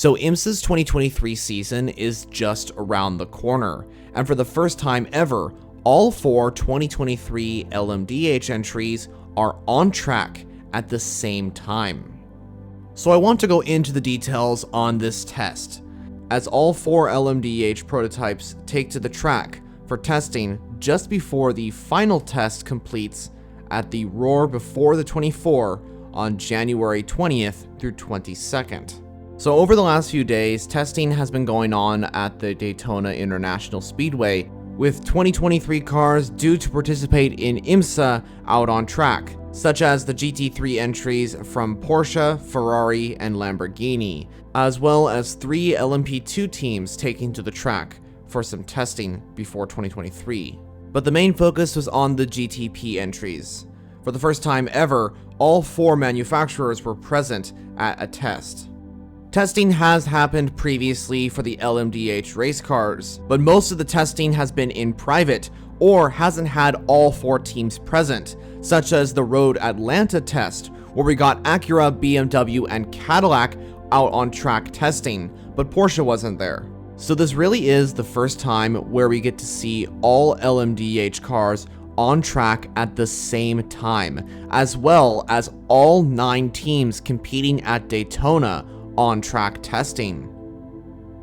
So IMSA's 2023 season is just around the corner, and for the first time ever, all 4 2023 LMDh entries are on track at the same time. So I want to go into the details on this test, as all 4 LMDh prototypes take to the track for testing just before the final test completes at the Roar Before the 24 on January 20th through 22nd. So over the last few days, testing has been going on at the Daytona International Speedway, with 2023 cars due to participate in IMSA out on track, such as the GT3 entries from Porsche, Ferrari, and Lamborghini, as well as 3 LMP2 teams taking to the track for some testing before 2023. But the main focus was on the GTP entries. For the first time ever, all 4 manufacturers were present at a test. Testing has happened previously for the LMDh race cars, but most of the testing has been in private or hasn't had all 4 teams present, such as the Road Atlanta test, where we got Acura, BMW, and Cadillac out on track testing, but Porsche wasn't there. So this really is the first time where we get to see all LMDh cars on track at the same time, as well as all 9 teams competing at Daytona on track testing.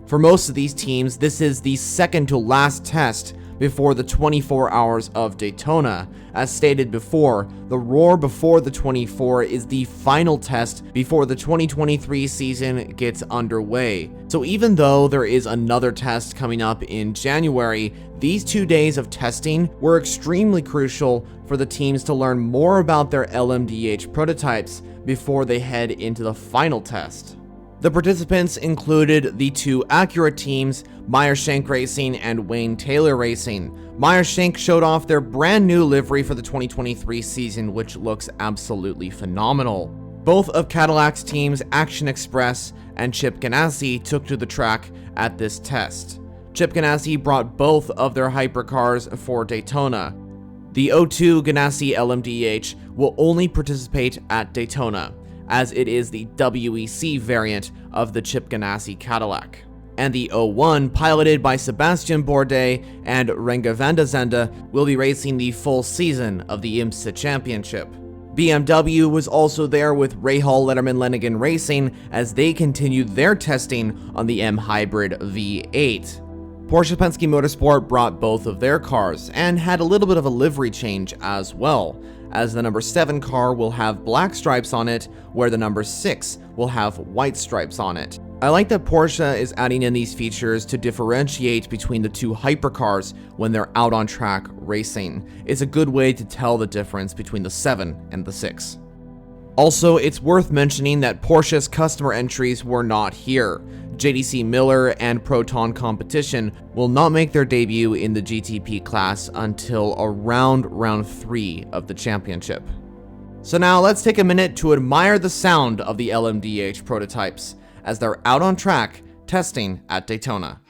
For most of these teams, this is the second to last test before the 24 hours of Daytona. As stated before, the Roar Before the 24 is the final test before the 2023 season gets underway. So even though there is another test coming up in January, these 2 days of testing were extremely crucial for the teams to learn more about their LMDh prototypes before they head into the final test. The participants included the 2 Acura teams, Meyer-Shank Racing and Wayne Taylor Racing. Meyer-Shank showed off their brand new livery for the 2023 season, which looks absolutely phenomenal. Both of Cadillac's teams, Action Express and Chip Ganassi, took to the track at this test. Chip Ganassi brought both of their hypercars for Daytona. The O2 Ganassi LMDh will only participate at Daytona, as it is the WEC variant of the Chip Ganassi Cadillac. And the O1, piloted by Sebastian Bourdais and Renger van der Zende, will be racing the full season of the IMSA Championship. BMW was also there with Rahal Letterman Lenigan Racing as they continued their testing on the M Hybrid V8. Porsche Penske Motorsport brought both of their cars and had a little bit of a livery change as well, as the number 7 car will have black stripes on it, where the number 6 will have white stripes on it. I like that Porsche is adding in these features to differentiate between the 2 hypercars when they're out on track racing. It's a good way to tell the difference between the 7 and the 6. Also, it's worth mentioning that Porsche's customer entries were not here. JDC Miller and Proton Competition will not make their debut in the GTP class until around round 3 of the championship. So now let's take a minute to admire the sound of the LMDh prototypes as they're out on track testing at Daytona.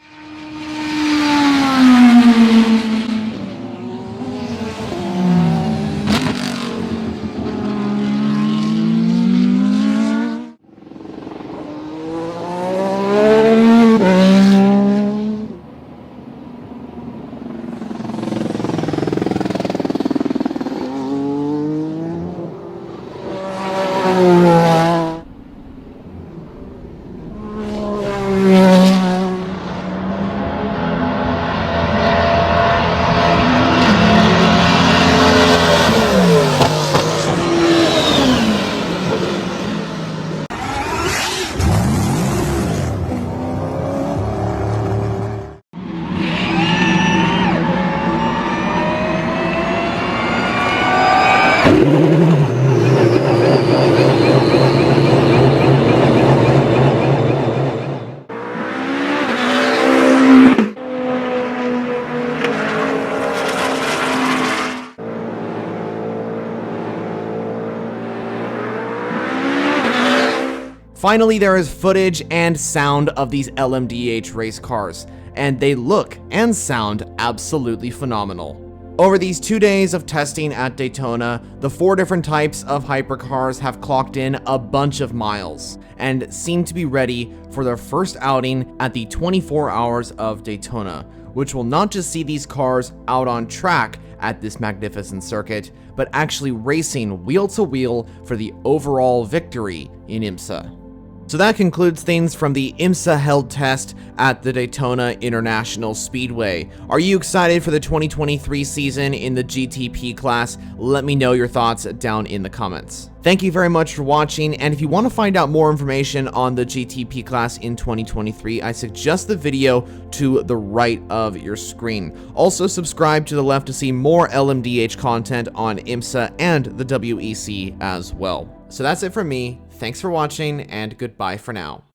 Finally, there is footage and sound of these LMDh race cars, and they look and sound absolutely phenomenal. Over these 2 days of testing at Daytona, the 4 different types of hypercars have clocked in a bunch of miles and seem to be ready for their first outing at the 24 Hours of Daytona, which will not just see these cars out on track at this magnificent circuit, but actually racing wheel to wheel for the overall victory in IMSA. So that concludes things from the IMSA held test at the Daytona International Speedway. Are you excited for the 2023 season in the GTP class? Let me know your thoughts down in the comments. Thank you very much for watching, and if you want to find out more information on the GTP class in 2023, I suggest the video to the right of your screen. Also, subscribe to the left to see more LMDh content on IMSA and the WEC as well. So that's it from me. Thanks for watching, and goodbye for now.